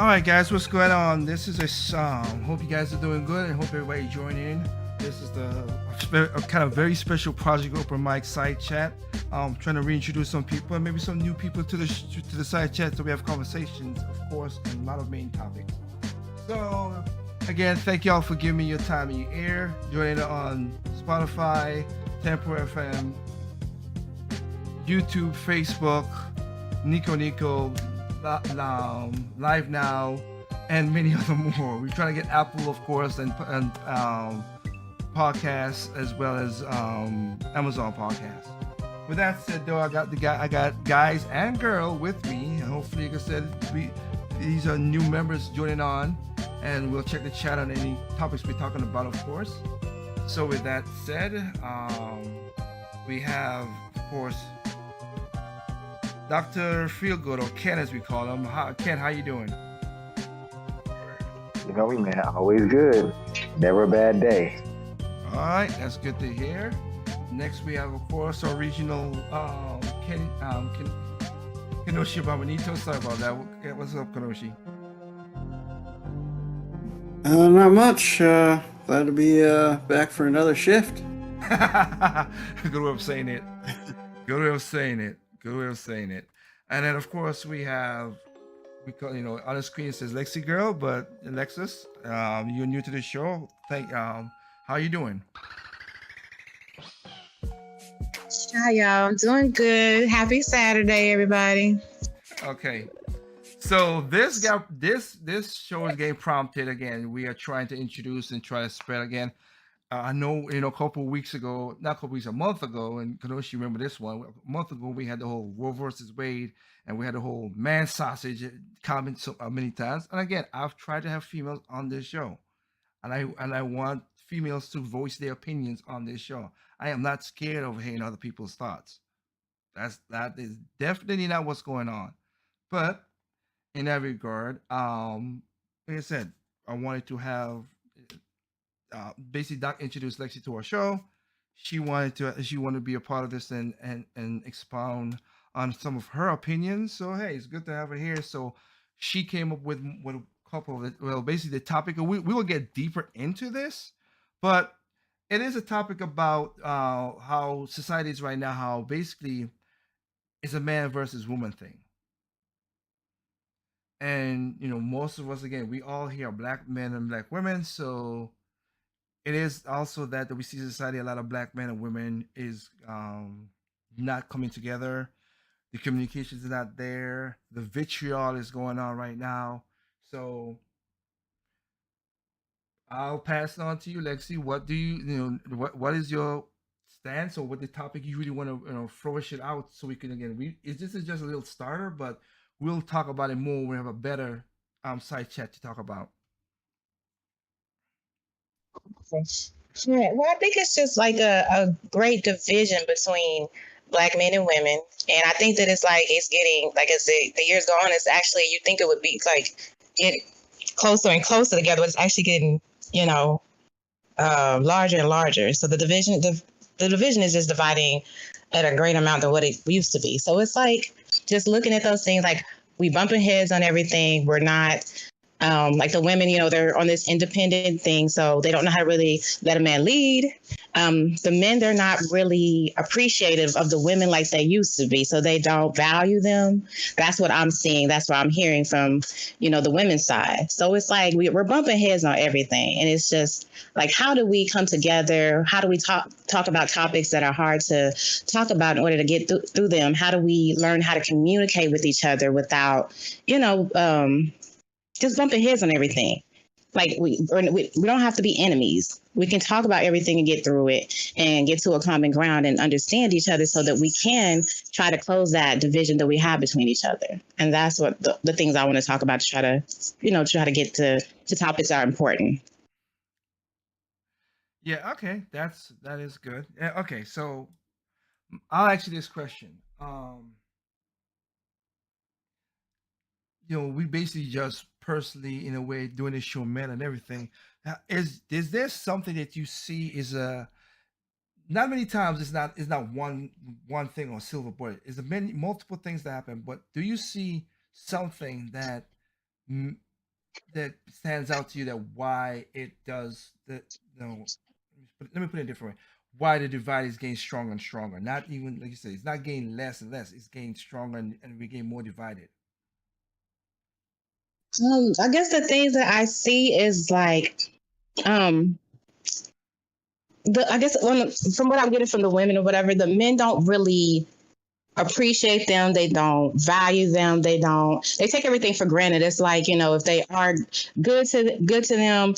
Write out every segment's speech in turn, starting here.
All right, guys, what's going on? This is hope you guys are doing good and hope everybody join in. This is a kind of very special project open mic side chat. Trying to reintroduce some people and maybe some new people to the side chat so we have conversations, of course, and a lot of main topics. So, again, thank y'all for giving me your time and your ear. Joining on Spotify, Tempo FM, YouTube, Facebook, Nico Nico, Live Now, and many other more. We're trying to get Apple, of course, and podcasts as well as Amazon podcasts. With that said, though, I got guys and girl with me, and hopefully, like I said, these are new members joining on, and we'll check the chat on any topics we're talking about, of course. So, with that said, we have, of course, Dr. Feelgood, or Ken as we call him. Ken, how you doing? You know me, man. Always good. Never a bad day. All right, that's good to hear. Next, we have, of course, our regional Kenoshi Babanito. Sorry about that. What's up, Kenoshi? Not much. Glad to be back for another shift. Good way of saying it. Good way of saying it. Good way of saying it. And then, of course, we have, on the screen it says Lexi Girl, but Alexis, you're new to the show. How you doing? Hi, y'all. I'm doing good. Happy Saturday, everybody. Okay. So this show is getting prompted again. We are trying to introduce and try to spread again. I know, a couple of weeks ago, not a couple of weeks, a month ago, and Kanoshi remember this one. A month ago, we had the whole Roe versus Wade, and we had the whole man sausage comment so many times. And again, I've tried to have females on this show, and I want females to voice their opinions on this show. I am not scared of hearing other people's thoughts. That is definitely not what's going on. But in that regard, like I said, I wanted to have basically Doc introduced Lexi to our show. She wanted to be a part of this and expound on some of her opinions. So hey, it's good to have her here. So she came up with a couple of it. Well, basically the topic. We will get deeper into this, but it is a topic about how society is right now. How basically it's a man versus woman thing. And most of us, again, we all here are black men and black women. So it is also that we see society, a lot of black men and women is not coming together. The communication is not there. The vitriol is going on right now. So I'll pass it on to you, Lexi. What do what is your stance, or what the topic you really want to flourish it out so we can, again, this is just a little starter, but we'll talk about it more when we have a better side chat to talk about. Well, I think it's just like a great division between black men and women. And I think that it's getting, like as the years go on, it's actually, you think it would be like get closer and closer together, but it's actually getting, larger and larger. So the division is just dividing at a great amount than what it used to be. So it's like just looking at those things, like we bumping heads on everything. We're not like the women, they're on this independent thing, so they don't know how to really let a man lead. The men, they're not really appreciative of the women like they used to be, so they don't value them. That's what I'm seeing. That's what I'm hearing from, the women's side. So it's like we're bumping heads on everything, and it's just like, how do we come together? How do we talk about topics that are hard to talk about in order to get through them? How do we learn how to communicate with each other without, just bumping heads on everything? Like we don't have to be enemies. We can talk about everything and get through it and get to a common ground and understand each other so that we can try to close that division that we have between each other. And that's what the things I want to talk about, to try to get to topics that are important. Yeah, okay. That is good. Yeah, okay, so I'll ask you this question. We basically just personally, in a way, doing this show, men and everything. Is there something that you see is a not many times it's not one thing or silver bullet. It's many multiple things that happen. But do you see something that that stands out to you that why it does that? No, let me put it a different way. Why the divide is getting stronger and stronger? Not even like you say, it's not getting less and less. It's getting stronger and we getting more divided. I guess the things that I see is like, um, I guess from what I'm getting from the women or whatever, the men don't really appreciate them. They don't value them. They take everything for granted. It's like, if they are good to them,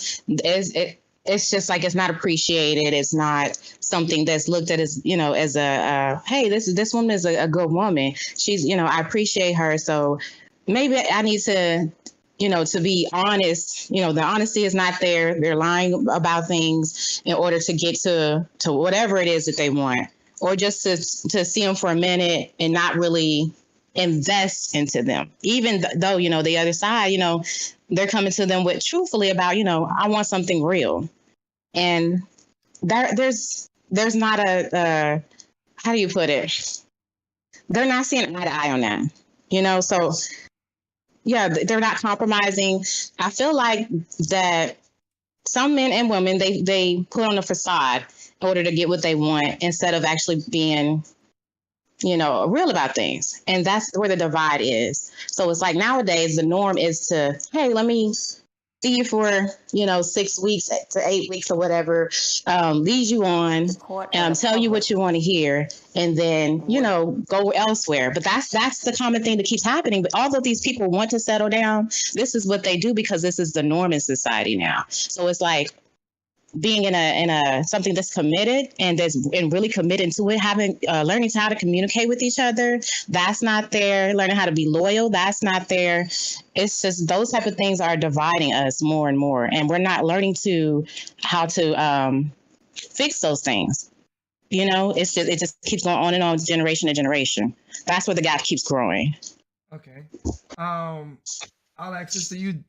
it's just like it's not appreciated. It's not something that's looked at as, as hey, this woman is a good woman. She's, I appreciate her. So maybe I need to be honest. The honesty is not there. They're lying about things in order to get to whatever it is that they want, or just to see them for a minute and not really invest into them. Even though, the other side, they're coming to them with truthfully about, I want something real. And there's not a how do you put it? They're not seeing eye to eye on that. So yeah, they're not compromising. I feel like that some men and women, they put on a facade in order to get what they want instead of actually being, real about things. And that's where the divide is. So it's like nowadays the norm is to, hey, let me see you for 6 weeks to 8 weeks or whatever, lead you on, tell you what you want to hear, and then go elsewhere. But that's the common thing that keeps happening. But although these people want to settle down, this is what they do because this is the norm in society now. So it's like being in a something that's committed and really committed to it, having learning how to communicate with each other, that's not there. Learning how to be loyal, that's not there. It's just those type of things are dividing us more and more, and we're not learning how to fix those things. It just keeps going on and on, generation to generation. That's where the gap keeps growing. Okay. I'll ask this to you,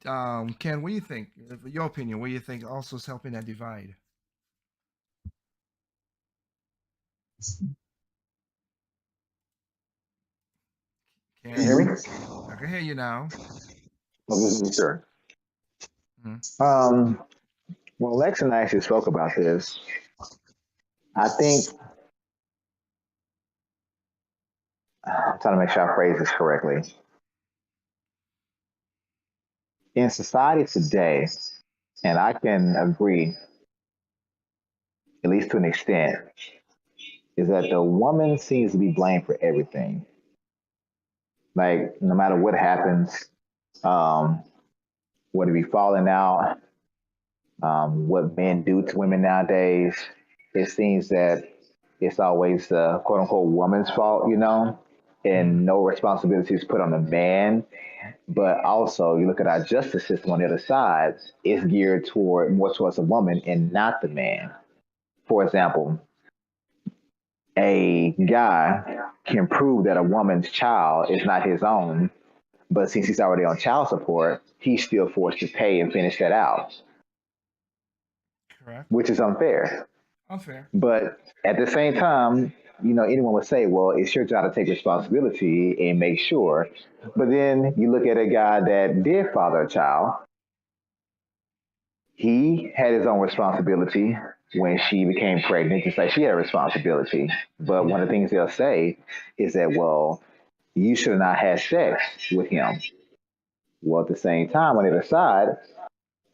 Ken. What do you think? Your opinion. What do you think also is helping that divide? Can you hear me? I can hear you now. Sure. Mhm. Well, Lex and I actually spoke about this. I think I'm trying to make sure I phrase this correctly. In society today, and I can agree, at least to an extent, is that the woman seems to be blamed for everything. Like, no matter what happens, whether it be falling out, what men do to women nowadays, it seems that it's always the quote unquote woman's fault, and no responsibility is put on the man. But also, you look at our justice system on the other side, it's geared more towards the woman and not the man. For example, a guy can prove that a woman's child is not his own, but since he's already on child support, he's still forced to pay and finish that out. Correct. Which is unfair. Unfair. But at the same time, anyone would say, well, it's your job to take responsibility and make sure. But then you look at a guy that did father a child. He had his own responsibility when she became pregnant, just like she had a responsibility. But one of the things they'll say is that, well, you should not have sex with him. Well, at the same time, on the other side,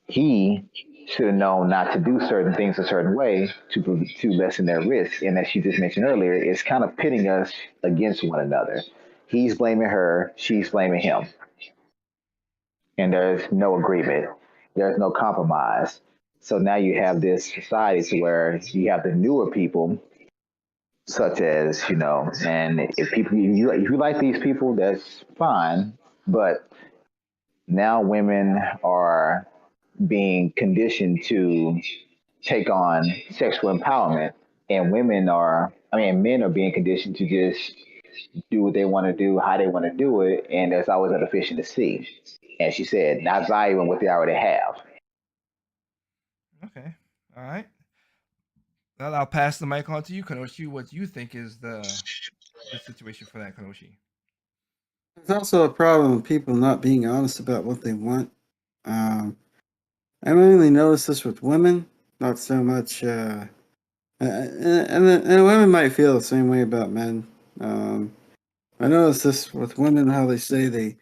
he should have known not to do certain things a certain way to lessen their risk. And as you just mentioned earlier, it's kind of pitting us against one another. He's blaming her, she's blaming him. And there's no agreement. There's no compromise. So now you have this society to where you have the newer people, such as, and if you like these people, that's fine. But now women are being conditioned to take on sexual empowerment, and men are being conditioned to just do what they want to do, how they want to do it, and that's always artificial to see. As she said, not valuing what they already have. Okay. All right. Well, I'll pass the mic on to you, Kanoshi. What you think is the situation for that, Kanoshi? There's also a problem with people not being honest about what they want. I mainly notice this with women, not so much. And women might feel the same way about men. I notice this with women, how they say they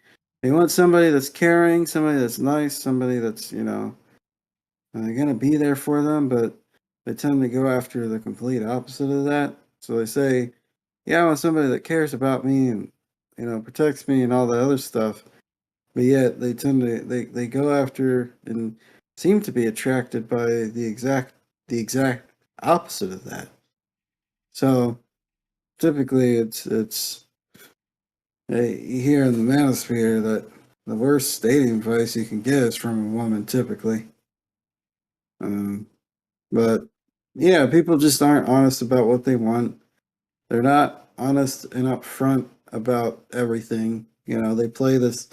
want somebody that's caring, somebody that's nice, somebody that's gonna be there for them, but they tend to go after the complete opposite of that. So they say, "Yeah, I want somebody that cares about me and protects me and all the other stuff." But yet they tend to they go after and seem to be attracted by the exact opposite of that. So typically, it's here in the manosphere that the worst dating advice you can get is from a woman, typically. But yeah, people just aren't honest about what they want. They're not honest and upfront about everything. They play this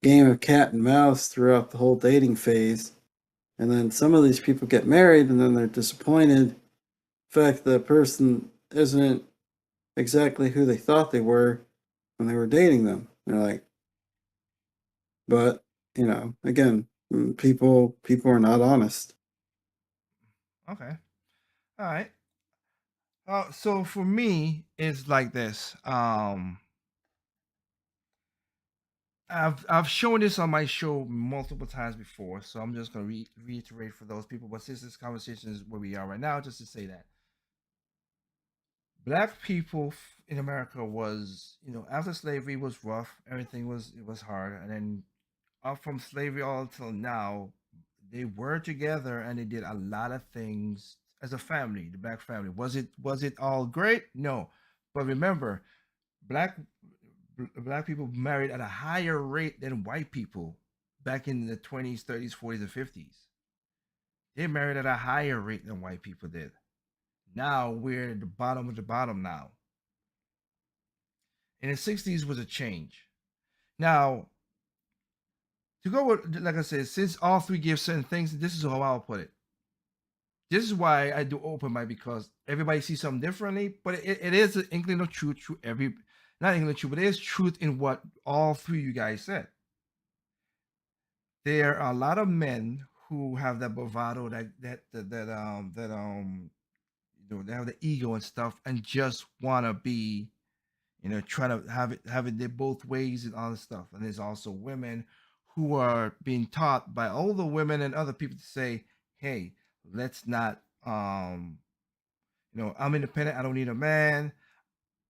game of cat and mouse throughout the whole dating phase. And then some of these people get married and then they're disappointed. In fact, the person isn't exactly who they thought they were when they were dating them. They're like, but again, people are not honest. Okay. All right. So for me, it's like this. I've shown this on my show multiple times before, so I'm just gonna reiterate for those people. But since this conversation is where we are right now, just to say that black people in America was, after slavery was rough, everything was hard, and then up from slavery all until now, they were together and they did a lot of things as a family. The black family, was it all great? No, but remember, black black people married at a higher rate than white people back in the 20s, 30s, 40s, and 50s. They married at a higher rate than white people did. Now we're at the bottom of the bottom now. In the 60s was a change. Now, to go with, like I said, since all three give certain things, this is how I'll put it. This is why I do open mic, because everybody sees something differently, but it is an inkling of truth to not inkling of truth, but it is truth in what all three of you guys said. There are a lot of men who have that bravado, they have the ego and stuff, and just want to be, trying to have it their both ways and all this stuff. And there's also women who are being taught by older women and other people to say, hey, let's not, I'm independent, I don't need a man.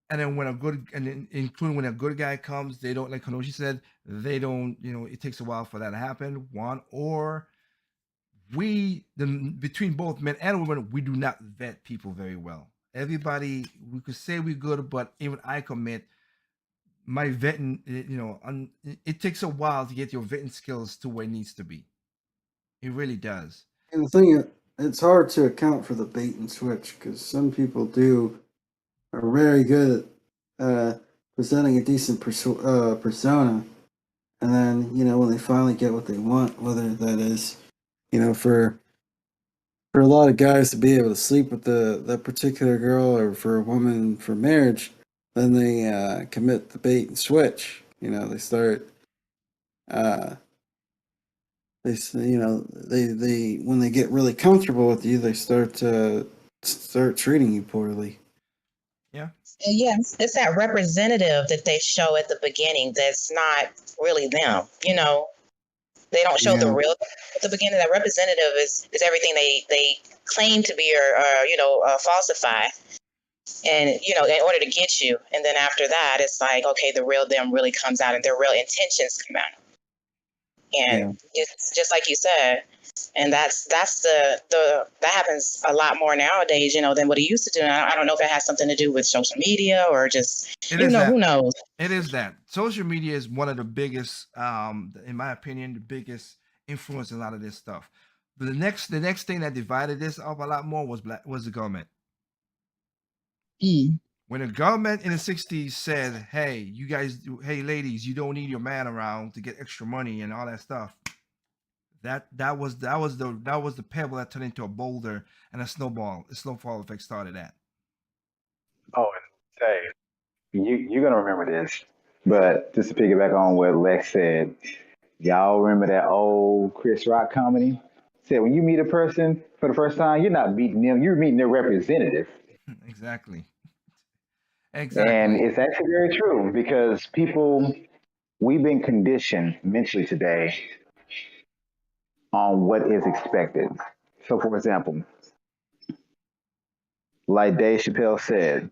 And then including when a good guy comes, they don't, like Kanoshi said, they don't, it takes a while for that to happen. One, or between both men and women, we do not vet people very well. Everybody, we could say we're good, but even I commit my vetting, it takes a while to get your vetting skills to where it needs to be. It really does. And the thing, it's hard to account for the bait and switch because some people are very good at presenting a decent persona, and then when they finally get what they want, whether that is for a lot of guys to be able to sleep with that particular girl, or for a woman for marriage, then they commit the bait and switch. They start they when they get really comfortable with you, they start treating you poorly. Yeah. Yeah, it's that representative that they show at the beginning that's not really them. They don't show the Yeah. real at the beginning. That representative is everything they claim to be, or falsify, and in order to get you. And then after that, it's like, okay, the real them really comes out, and their real intentions come out. And it's just like you said, and that's the that happens a lot more nowadays, than what it used to do. And I don't know if it has something to do with social media or just who knows. It is that social media is one of the biggest, in my opinion, the biggest influence in a lot of this stuff. But the next thing that divided this up a lot more was the government. When the government in the 60s said, hey, you guys, hey ladies, you don't need your man around to get extra money and all that stuff. That was the pebble that turned into a boulder, and a snowball effect started at. Oh, and say you're gonna remember this, but just to piggyback on what Lex said, Y'all remember that old Chris Rock comedy? Said when you meet a person for the first time, you're not meeting them, you're meeting their representative. Exactly. And Exactly. it's actually very true because people, we've been conditioned mentally today on what is expected. So, for example, like Dave Chappelle said,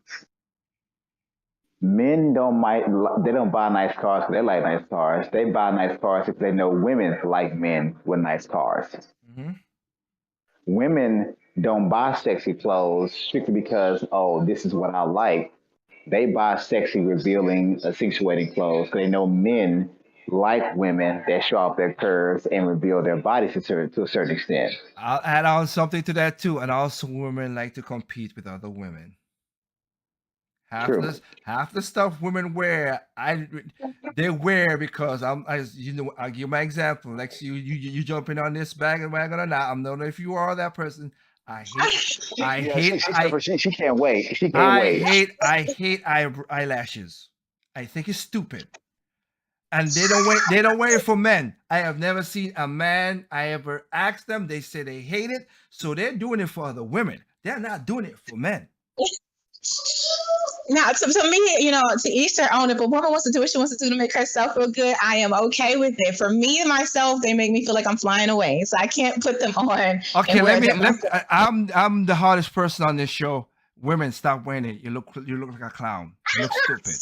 men don't might they don't buy nice cars because they like nice cars. They buy nice cars because they know women like men with nice cars. Hmm. Women don't buy sexy clothes strictly because, oh, this is what I like. They buy sexy, revealing, accentuating clothes because they know men like women that show off their curves and reveal their bodies to a certain extent. I'll add on something to that too. And also, women like to compete with other women. True. Half the stuff women wear, they wear because I'll give my example. Like you jumping on this bandwagon or not. I don't know if you are that person. I hate I Yeah, she, hate she's I she can't wait. She can't wait. I hate eyelashes. I think it's stupid. And they don't wear it for men. I have never seen a man I ever asked them. They say they hate it, so they're doing it for other women. They're not doing it for men. Now, to me, to each their own. If a woman wants to do what she wants to do to make herself feel good, I am okay with it. For me and myself, they make me feel like I'm flying away, so I can't put them on Okay, and wear them let me myself. I'm the hardest person on this show. Women, stop wearing it. You look like a clown. You look stupid.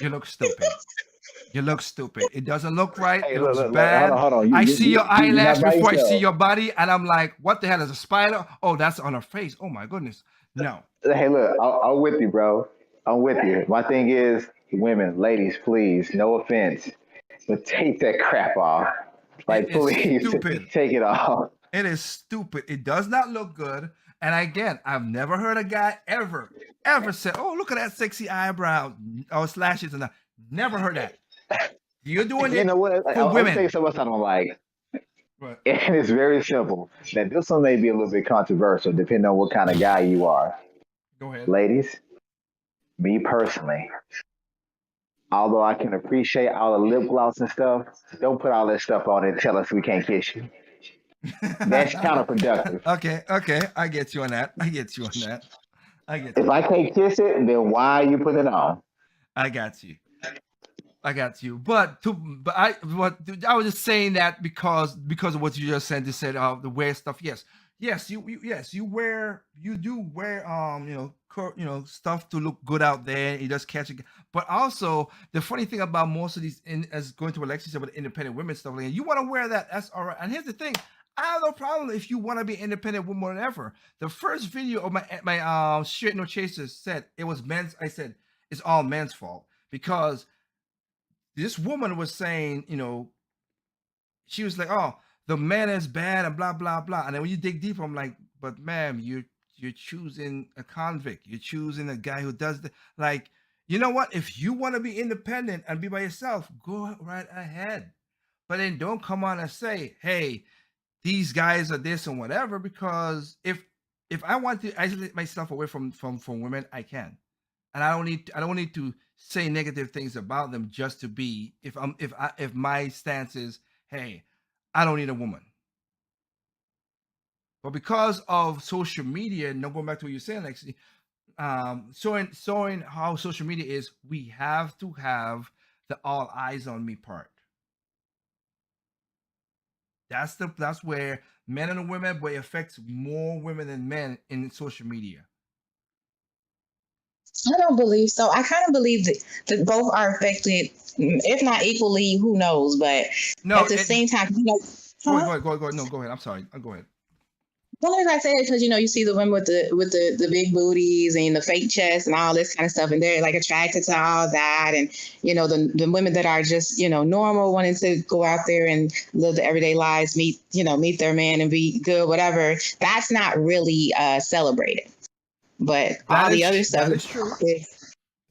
You look stupid. You look stupid. It doesn't look right. Hey, It look, looks look, look, hold on, bad. hold on. I see your You're eyelash not by before I see yourself. your body, and I'm like, what the hell is a spider? Oh, that's on her face. Oh my goodness. No. Hey, look, I'm with you, bro. I'm with you. My thing is, women, ladies, please, no offense, but take that crap off. It Like, is please, stupid. take it off. It is stupid. It does not look good. And again, I've never heard a guy ever say, "Oh, look at that sexy eyebrow or slashes," and that. Never heard that. You're doing You it know what? for I'm gonna tell you women. something else I don't like, Right. and it's very simple. Now, this one may be a little bit controversial, depending on what kind of guy you are. Go ahead. Ladies, me personally, although I can appreciate all the lip gloss and stuff, don't put all that stuff on and tell us we can't kiss you. That's counterproductive. Okay. I get you on that. I get you on that. I get If you. I can't kiss it, then why you put it on? I got you. I got you. But I was just saying that because of what you just said. You said the wear stuff. Yes, you do wear stuff to look good out there. It does catch it. But also the funny thing about most of these as going to Alexis said with independent women stuff like that, you want to wear that. That's all right. And here's the thing. I have no problem if you want to be independent woman, whatever. The first video of my straight no chasers said it was men's. I said it's all men's fault because this woman was saying, she was like, "Oh, the man is bad," and blah blah blah. And then when you dig deeper, I'm like, "But ma'am, you're choosing a convict. You're choosing a guy who does the like. You know what? If you want to be independent and be by yourself, go right ahead. But then don't come on and say, "Hey, these guys are this and whatever." Because if I want to isolate myself away from women, I can, and I don't need to say negative things about them just to be if my stance is, hey, I don't need a woman. But because of social media, and going back to what you're saying, Lexi, showing how social media is, we have to have the all eyes on me part. That's where men and women, but it affects more women than men in social media. I don't believe so. I kind of believe that both are affected, if not equally. Who knows? But No, at the same time, huh? go ahead. No, go ahead. I'm sorry. Go ahead. Well, as I said, because you see the women with the big booties and the fake chest and all this kind of stuff, and they're like attracted to all that, and the women that are just normal, wanting to go out there and live the everyday lives, meet their man and be good, whatever. That's not really celebrated, but all the other stuff that is true.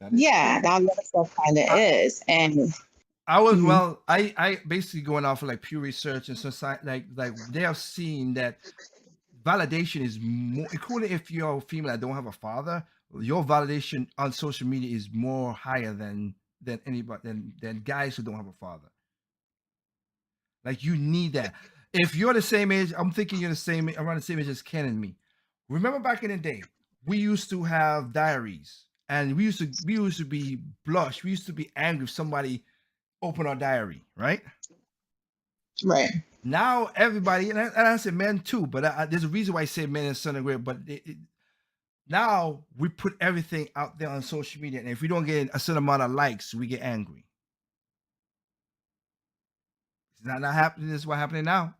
That is yeah, true. all the other stuff kind of is, and I was mhm. well. I basically going off of like Pew Research and society, like they have seen that validation is more, including if you're a female that don't have a father, your validation on social media is more higher than anybody than guys who don't have a father. Like you need that. If you're the same age, I'm thinking you're the same around the same age as Ken and me. Remember back in the day, we used to have diaries, and we used to be blush. We used to be angry if somebody opened our diary, right? Right. Now everybody, and I say men too, but there's a reason why I say men in certain grade. But now we put everything out there on social media, and if we don't get a certain amount of likes, we get angry. It's not happening. This is what's happening now.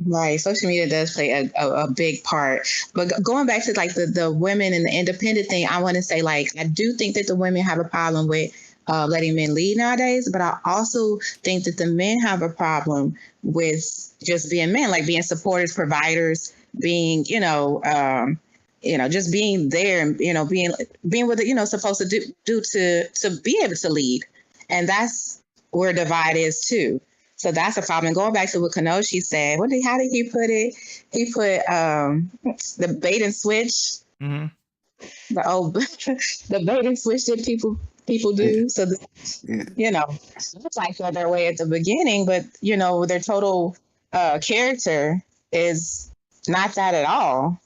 Right. Social media does play a big part. But going back to like the women and the independent thing, I want to say, like, I do think that the women have a problem with letting men lead nowadays. But I also think that the men have a problem with just being men, like being supporters, providers, being, just being there and, being what, supposed to do to be able to lead. And that's where divide is too. So that's a problem. And going back to what Kenoshi said, how did he put it? He put the bait and switch, Mm-hmm. the bait and switch that people do. So it's like their way at the beginning, but their total character is not that at all.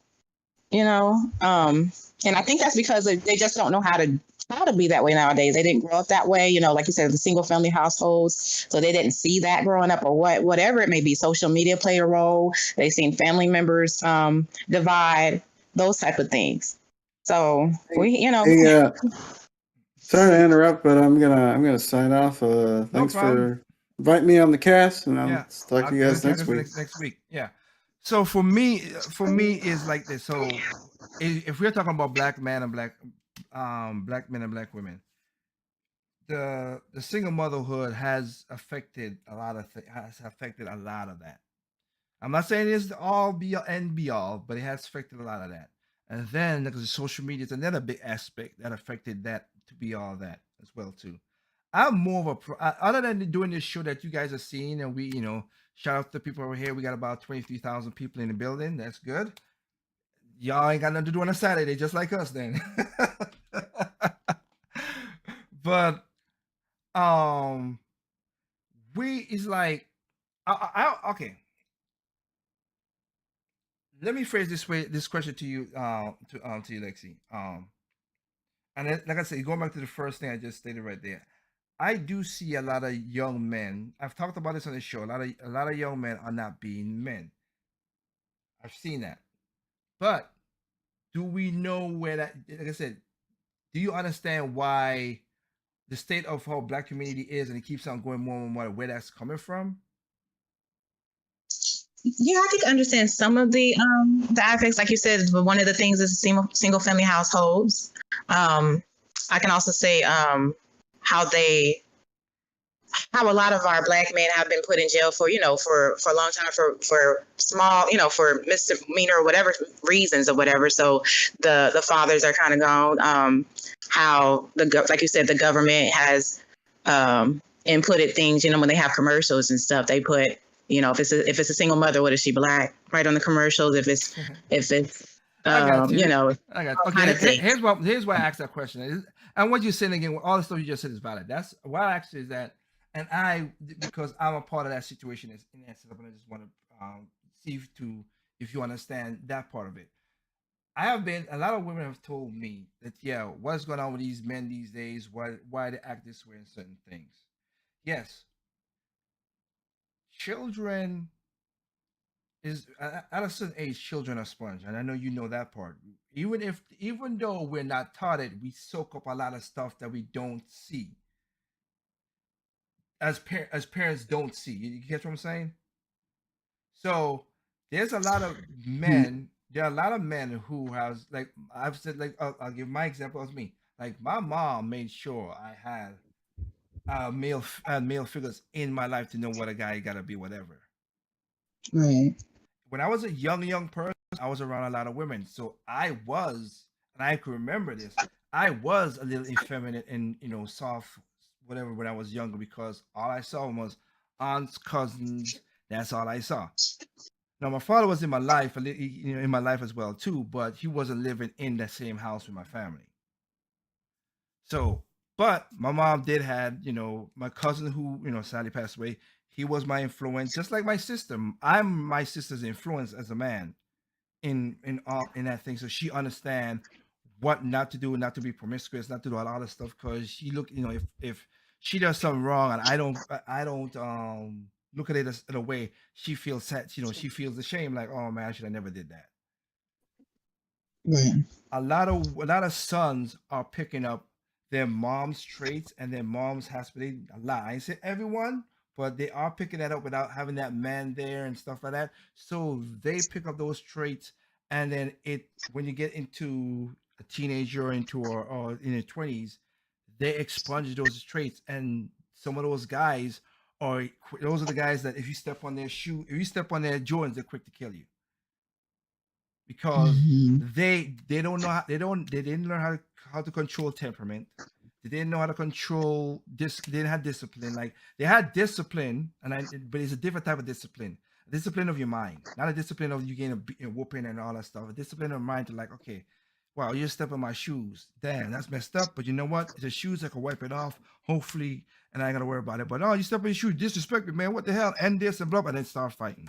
And I think that's because they just don't know how to be that way nowadays. They didn't grow up that way, like you said, the single family households. So they didn't see that growing up, or whatever it may be. Social media played a role. They seen family members divide, those type of things. So Hey, sorry to interrupt, but I'm gonna sign off. Thanks problem. for inviting me on the cast, and I'll Yeah. talk to you guys I'll next week. Next week. Yeah. So for me is like this. So if we're talking about black men and black men and black women, the single motherhood has affected a lot of that. I'm not saying it's all be and be all, but it has affected a lot of that. And then because social media is another big aspect that affected that to be all that as well too. I'm more of other than doing this show that you guys are seeing, and we, shout out to the people over here. We got about 23,000 people in the building. That's good. Y'all ain't got nothing to do on a Saturday, just like us then. But we is like, okay. Let me phrase this question to you, to you, Lexi. And like I said, going back to the first thing I just stated right there, I do see a lot of young men. I've talked about this on the show. A lot of young men are not being men. I've seen that. But do we know where that? Like I said, do you understand why the state of how black community is, and it keeps on going more and more, where that's coming from? Yeah, I can understand some of the aspects, like you said. But one of the things is single family households. I can also say how a lot of our black men have been put in jail for a long time for small, for misdemeanor or whatever reasons or whatever. So the fathers are kind of gone. How like you said, the government has inputted things. When they have commercials and stuff, they put. If it's a single mother, what is she, black? Right on the commercials. If it's I got you. I got okay. Here's why I asked that question. And what you're saying again, all the stuff you just said is valid. That's why I asked is that, and because I'm a part of that situation in that setup, and I just want to see if you understand that part of it. A lot of women have told me that, what's going on with these men these days? Why they act this way in certain things? Yes. Children is at a certain age, children are sponge, and I know you know that part. Even though we're not taught it, we soak up a lot of stuff that we don't see. As parents don't see. You get what I'm saying? So there's a lot of men. There are a lot of men who has, like I've said, like I'll give my example as me. Like my mom made sure I had male figures in my life to know what a guy gotta be, whatever. Right. When I was a young person, I was around a lot of women. So I was, and I can remember this, I was a little effeminate and soft, whatever, when I was younger, because all I saw was aunts, cousins. That's all I saw. Now my father was in my life, in my life as well too, but he wasn't living in the same house with my family. So, But my mom did had, my cousin who, sadly passed away. He was my influence, just like my sister. I'm my sister's influence as a man in that thing. So she understand what not to do, not to be promiscuous, not to do a lot of stuff. Because she look, if she does something wrong and I don't look at it as in a way, she feels sad. She feels ashamed, like, oh man, I should have never did that. Right. A lot of sons are picking up their mom's traits and their mom's hospitality. A lot. I ain't say everyone, but they are picking that up without having that man there and stuff like that. So they pick up those traits, and then when you get into a teenager into or in their 20s, they expunge those traits, and some of those guys those are the guys that if you step on their shoe, if you step on their Jordans, they're quick to kill you because Mhm. they don't know they didn't learn how to control temperament. They didn't know how to control this. They didn't have discipline. Like they had discipline, but it's a different type of discipline. A discipline of your mind, not a discipline of you getting a whooping and all that stuff. A discipline of mind to like, okay, wow, you step on my shoes. Damn, that's messed up. But you know what? It's the shoes. I can wipe it off. Hopefully, and I ain't gotta worry about it. But oh, you step on your shoe, disrespect me, man. What the hell? End this and blah, and then start fighting.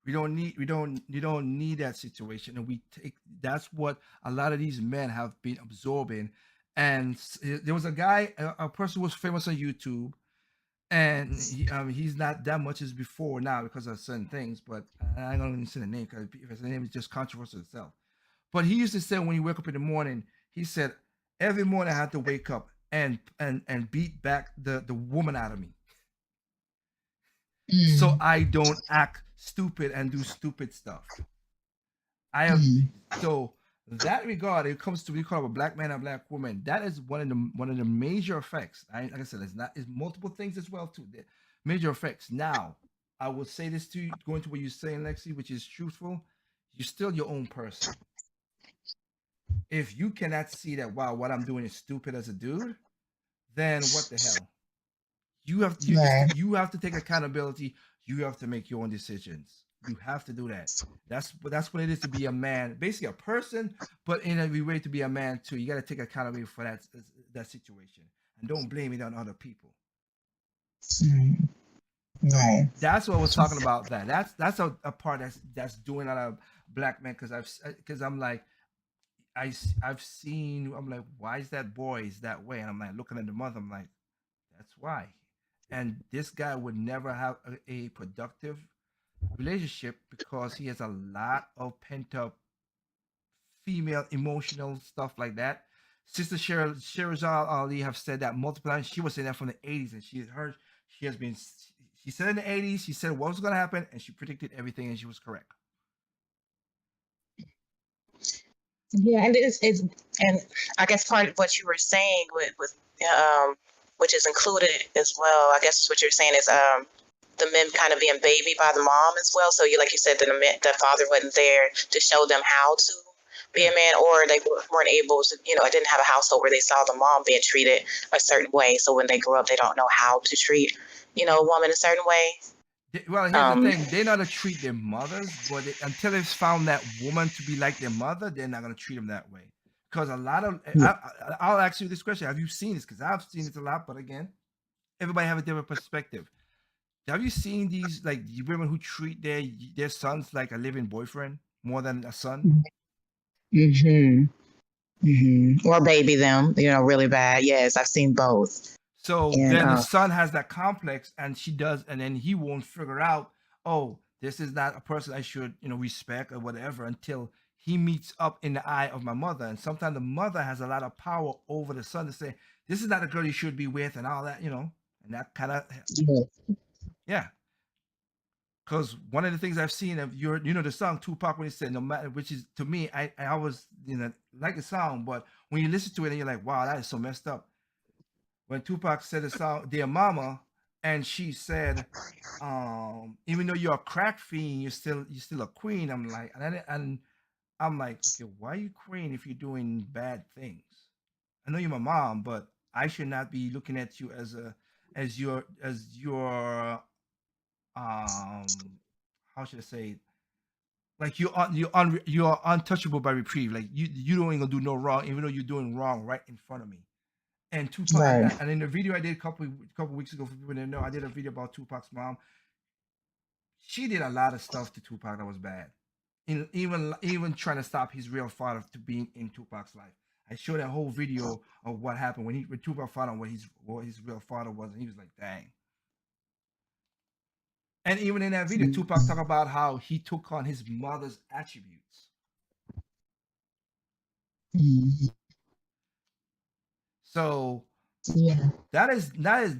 You don't need that situation, and that's what a lot of these men have been absorbing. And there was a guy, a person who was famous on YouTube, and he's not that much as before now because of certain things, but I don't even say the name because his name is just controversial itself. But he used to say when he wake up in the morning, he said every morning I had to wake up and beat back the woman out of me, so Mm. I don't act stupid and do stupid stuff. I have Mm. so that regard, it comes to we call a black man and black woman. That is one of the major effects. Like I said, it's multiple things as well too. The major effects. Now, I will say this to you, going to what you're saying, Lexi, which is truthful. You're still your own person. If you cannot see that, wow, what I'm doing is stupid as a dude, then what the hell? Right. You have to take accountability. You have to make your own decisions. You have to do that. That's what it is to be a man, basically a person, but in every way to be a man too. You got to take accountability for that situation and don't blame it on other people. Mm. So Right. that's what I was talking about. That's a part that's doing a lot of black men because I'm like I've seen, I'm like, why is that boy is that way? And I'm like looking at the mother, I'm like, that's why. And this guy would never have a productive relationship because he has a lot of pent up female emotional stuff like that. Sister Sherazal Ali have said that multiple times. She was saying that from the 80s, and she has been. She said in the 80s, she said what was going to happen, and she predicted everything, and she was correct. Yeah, and it's and I guess part of what you were saying with um which is included as well. I guess what you're saying is the men kind of being babied by the mom as well. So you like you said that the father wasn't there to show them how to be a man, or they weren't able to. I didn't have a household where they saw the mom being treated a certain way. So when they grow up, they don't know how to treat a woman a certain way. Well, here's the Um, thing: they're not gonna treat their mothers, but until they've found that woman to be like their mother, they're not gonna treat them that way. Because a lot of, I'll ask you this question: have you seen this? Because I've seen this a lot, but again, everybody have a different perspective. Have you seen these like the women who treat their sons like a living boyfriend more than a son? hmm or baby them, really bad. Yes, I've seen both. So And then the son has that complex, and she does, and then he won't figure out, oh, this is not a person I should, respect or whatever until he meets up in the eye of my mother. And sometimes the mother has a lot of power over the son to say, this is not a girl you should be with, and all that, and that kind of, yeah. yeah. Because one of the things I've seen of the song Tupac when he said no matter, which is to me, I always like the song, but when you listen to it and you're like, wow, that is so messed up. When Tupac said the song Dear Mama, and she said, even though you're a crack fiend, you're still a queen. And I'm like, okay, why are you queen if you're doing bad things? I know you're my mom, but I should not be looking at you as your how should I say it? Like you're untouchable by reprieve. Like you don't even do no wrong, even though you're doing wrong right in front of me. And Tupac, Right. and in the video I did a couple weeks ago, for people that know, I did a video about Tupac's mom. She did a lot of stuff to Tupac that was bad. Even trying to stop his real father to being in Tupac's life. I showed that whole video of what happened when Tupac found out what his real father was, and he was like, dang. And even in that video, Tupac talked about how he took on his mother's attributes. Mhm. So Yeah. that is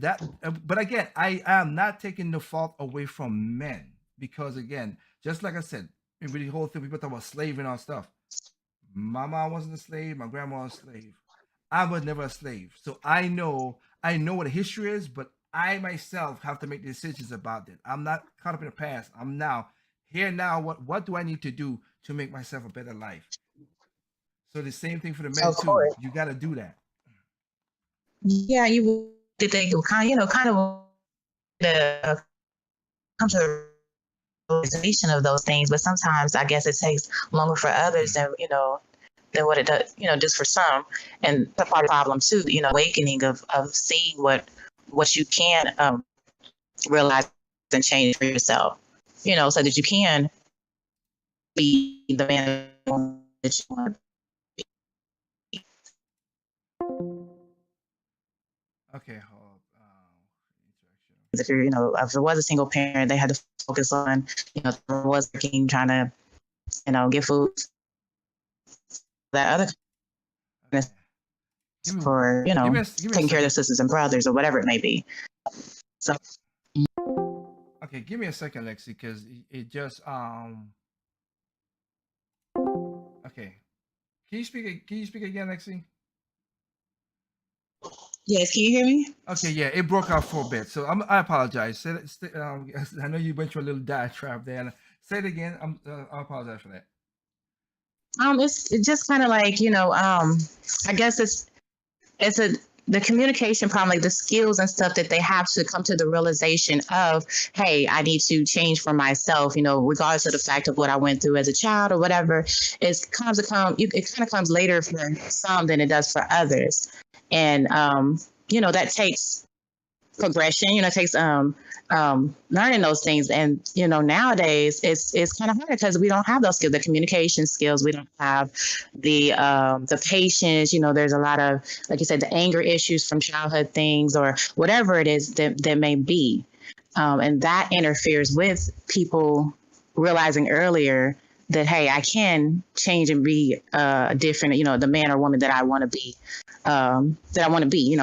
that. But again, I am not taking the fault away from men, because again, just like I said, with the whole thing, people talk about slavery and all stuff. My mom wasn't a slave. My grandma was a slave. I was never a slave, so I know what the history is. But I myself have to make decisions about it. I'm not caught up in the past. I'm now here now. What do I need to do to make myself a better life? So the same thing for the men Of too. course. You got to do that. Yeah, you would think it kind, kind of come to the realization of those things, but sometimes I guess it takes longer for others than what it does, just for some. And the part of the problem too, awakening of seeing what you can realize and change for yourself, so that you can be the man that you want. Okay, hold up. If you're, if it was a single parent, they had to focus on, was working, trying to, get food. That other Okay. Give me, for, give me a taking care of their second. sisters and brothers or whatever it may be. So Okay, give me a second, Lexi, because it just Okay, can you speak? Can you speak again, Lexi? yes, can you hear me? Okay, yeah, it broke out for a bit, so I apologize. I know you went through a little diatribe there. Say it again. I apologize for that. It's just kind of like, I guess it's the communication problem, like the skills and stuff that they have to come to the realization of, hey, I need to change for myself, regardless of the fact of what I went through as a child or whatever. It kind of comes later for some than it does for others. And, that takes progression, it takes learning those things. And nowadays it's kind of hard because we don't have those skills, the communication skills. We don't have the patience. There's a lot of, like you said, the anger issues from childhood things or whatever it is that may be, and that interferes with people realizing earlier that, hey, I can change and be different, the man or woman that I want to be,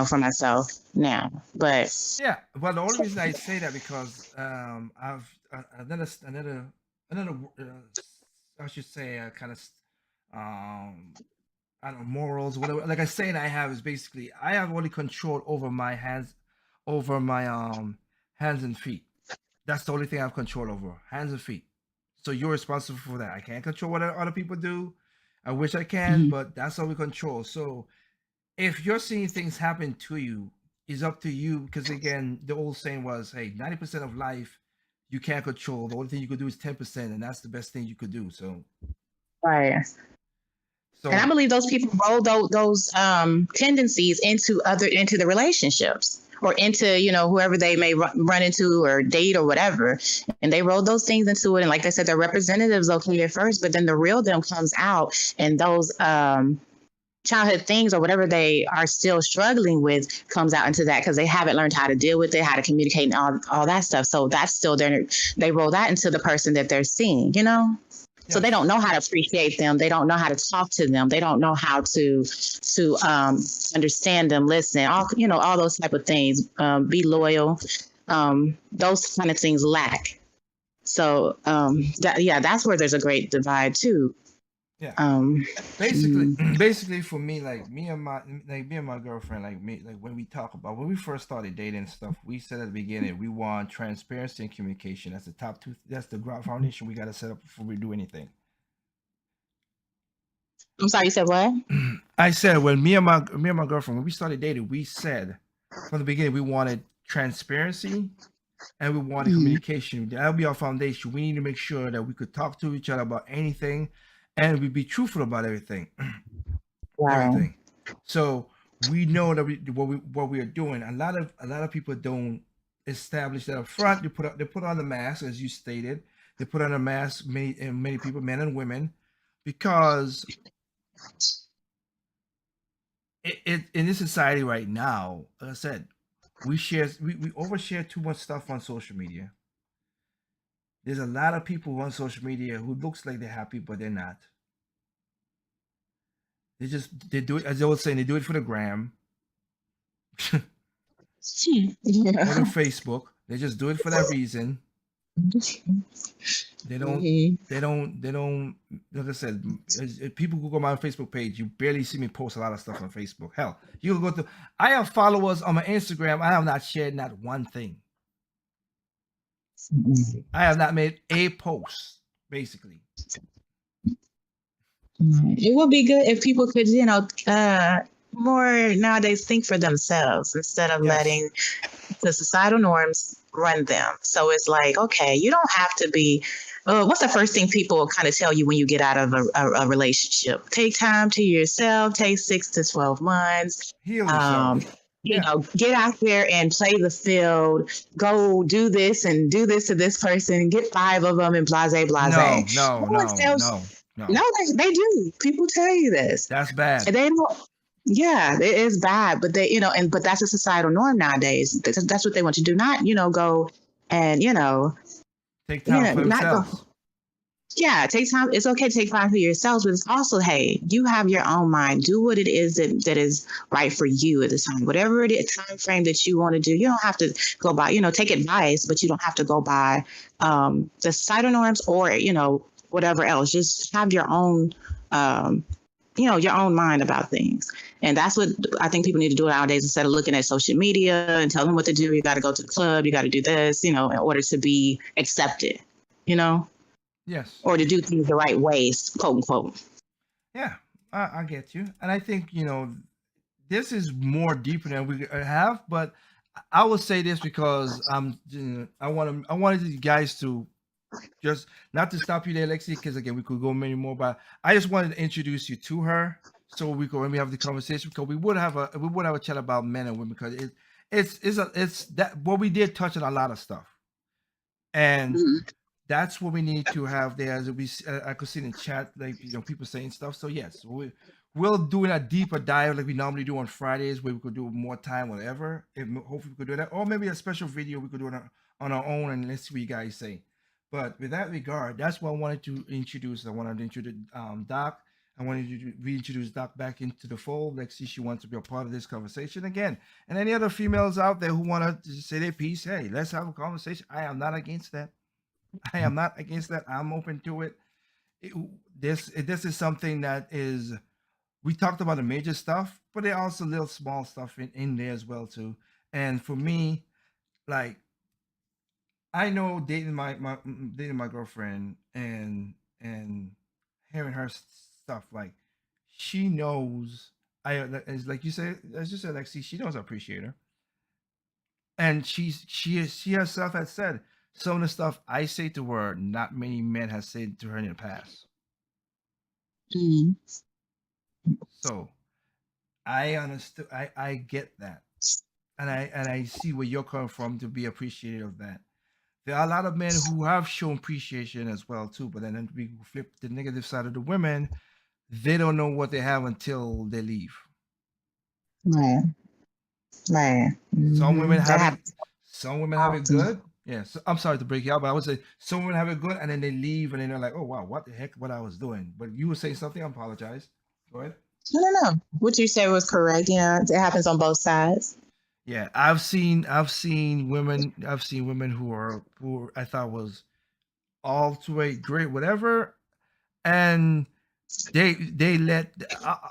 for myself now. But Yeah, well, the only reason I say that because I've another I should say kind of I don't know, morals, whatever. Like I say, I have is basically I have only control over my hands, over my hands and feet. That's the only thing I have control over, hands and feet. So you're responsible for that. I can't control what other people do. I wish I can, but that's all we control. So if you're seeing things happen to you, it's up to you. Because again, the old saying was, "Hey, 90% of life you can't control. The only thing you could do is 10%, and that's the best thing you could do." So, right. so And I believe those people roll those tendencies into the relationships or into whoever they may run into or date or whatever, and they roll those things into it. And like I said, their representatives okay at first, but then the real them comes out, and those childhood things or whatever they are still struggling with comes out into that because they haven't learned how to deal with it, how to communicate, and all that stuff. So that's still there. They roll that into the person that they're seeing, So they don't know how to appreciate them. They don't know how to talk to them. They don't know how to understand them, listen, all those type of things. Be loyal. Those kind of things lack. So that's where there's a great divide too. yeah, Mm. basically for me, like me and my girlfriend, like when we first started dating and stuff, we said at the beginning we want transparency and communication. That's the top two. That's the ground foundation we got to set up before we do anything. I'm sorry, you said what? I said when me and my girlfriend, when we started dating, we said from the beginning we wanted transparency and we want communication. That'll be our foundation. We need to make sure that we could talk to each other about anything, and we be truthful about everything. Everything. So we know that what we are doing. A lot of people don't establish that up front. They put on the mask, as you stated. They put on a mask. Many people, men and women, because it in this society right now, like I said, we overshare too much stuff on social media. There's a lot of people on social media who looks like they're happy, but they're not. They do it, as I was saying, they do it for the gram or the Facebook. They just do it for that reason. They don't, like I said, people who go on my Facebook page, you barely see me post a lot of stuff on Facebook. Hell, you go to, I have followers on my Instagram. I have not shared not one thing. I have not made a post, basically. It would be good if people could, more nowadays think for themselves instead of letting the societal norms run them. So it's like, okay, you don't have to be. What's the first thing people kind of tell you when you get out of a relationship? Take time to yourself. Take 6 to 12 months. Heal yourself. Get out there and play the field. Go do this and do this to this person. Get 5 of them and blase. No, they do. People tell you this. That's bad. And they don't. Yeah, it is bad, but they, but that's a societal norm nowadays. That's what they want to do. Not, go and, take time for themselves. Take time. It's okay to take time for yourselves, but it's also, hey, you have your own mind. Do what it is that is right for you at the time. Whatever it is, time frame that you want to do, you don't have to go by, take advice, but you don't have to go by the societal norms or, whatever else. Just have your own, your own mind about things. And that's what I think people need to do nowadays. Instead of looking at social media and telling them what to do, you got to go to the club, you got to do this, in order to be accepted, Yes. Or to do things the right ways, quote unquote. Yeah, I get you. And I think, this is more deeper than we have, but I will say this because I wanted you guys to just not to stop you there, Lexi, because again we could go many more, but I just wanted to introduce you to her so we could when we have the conversation, because we would have a chat about men and women, because it's that what we did touch on a lot of stuff, and that's what we need to have there. As I could see in the chat, like people saying stuff. So yes, we'll do a deeper dive like we normally do on Fridays, where we could do more time, whatever. Hopefully we could do that, or maybe a special video we could do it on our own, and let's see what you guys say. But with that regard, that's what I wanted to introduce. I wanted to introduce Doc. I wanted to reintroduce Doc back into the fold. Lexi, she wants to be a part of this conversation again. And any other females out there who want to say their piece, hey, let's have a conversation. I am not against that. I'm open to it. This is something that is, we talked about the major stuff, but there are also little small stuff in there as well too. And for me, like, I know dating my girlfriend and hearing her stuff, like she knows it's like you said, as you said, Lexi, she knows I appreciate her, and she herself has said some of the stuff I say to her, not many men have said to her in the past. So I understood. I get that, and I see where you're coming from to be appreciative of that. There are a lot of men who have shown appreciation as well too, but then we flip the negative side of the women. They don't know what they have until they leave. Right. Some women have it good. Yeah. So, I'm sorry to break you out, but I would say some women have it good, and then they leave, and then they're like, "Oh wow, what the heck? What I was doing?" But you were saying something. I apologize. Go ahead. No. What you said was correct. It happens on both sides. Yeah, I've seen women who I thought was all too great, whatever, and they let.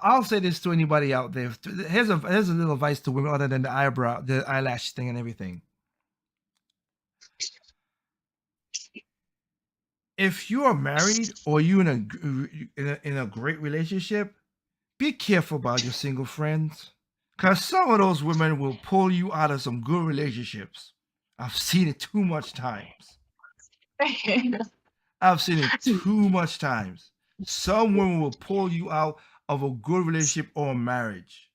I'll say this to anybody out there. Here's a little advice to women, other than the eyelash thing and everything. If you are married or you in a great relationship, be careful about your single friends. Because some of those women will pull you out of some good relationships. I've seen it too much times. I've seen it too much times. Some women will pull you out of a good relationship or a marriage.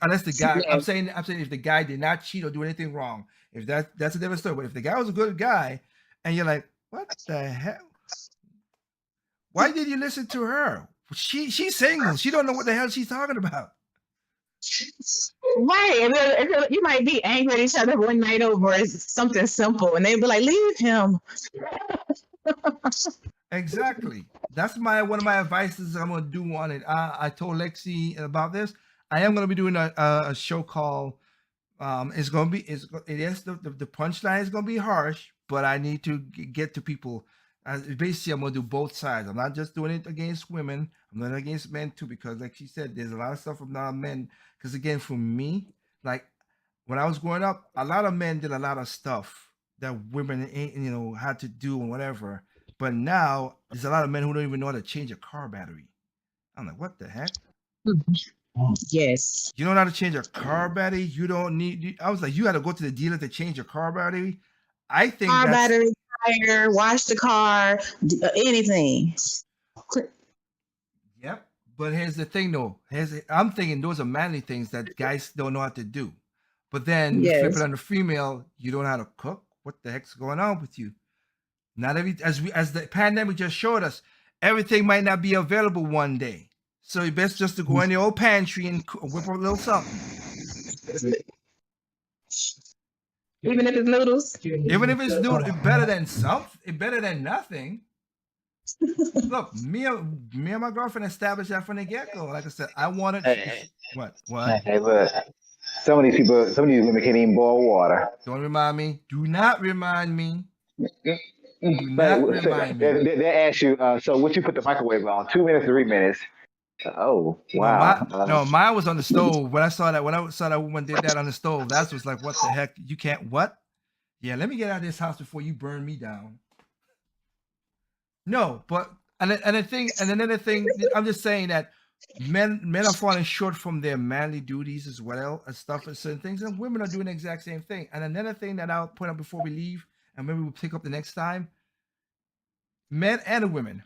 Unless the guy, I'm Yes. saying if the guy did not cheat or do anything wrong, if that's a different story. But if the guy was a good guy, and you're like, what the hell? Why did you listen to her? She's single. She don't know what the hell she's talking about. Right. You might be angry at each other one night over something simple, and they'd be like, leave him. Exactly. That's one of my advices I'm gonna do on it. I told Lexi about this. I am gonna be doing a show called it's gonna be the punchline is gonna be harsh, but I need to get to people. Basically, I'm gonna do both sides. I'm not just doing it against women. I'm doing it against men too, because like she said, there's a lot of stuff from men. Because again, for me, like when I was growing up, a lot of men did a lot of stuff that women ain't, had to do and whatever. But now there's a lot of men who don't even know how to change a car battery. I'm like, what the heck? Yes. You don't know how to change a car battery? You don't need. I was like, you got to go to the dealer to change your car battery. I think Car that's battery, tire, wash the car, anything. Yep. But here's the thing, though. I'm thinking those are manly things that guys don't know how to do. But then you flip Yes. it on the female. You don't know how to cook. What the heck's going on with you? Not as the pandemic just showed us, everything might not be available one day. So you best just to go in the old pantry and whip up a little something. Even if it's noodles. Even if it's new, it's better than something. It's better than nothing. Look, me and my girlfriend established that from the get-go. Like I said, I wanted what? Hey, look, some of these women can't even boil water. Don't remind me. Do not remind me. Do Like, not remind me. they ask you, so what you put the microwave on? 2 minutes, 3 minutes. Oh, wow. No, mine was on the stove. When I saw that woman did that on the stove, that was like, what the heck? You can't what? Yeah, let me get out of this house before you burn me down. No, but another thing, I'm just saying that men are falling short from their manly duties as well as stuff and certain things, and women are doing the exact same thing. And another thing that I'll point out before we leave, and maybe we'll pick up the next time, men and women.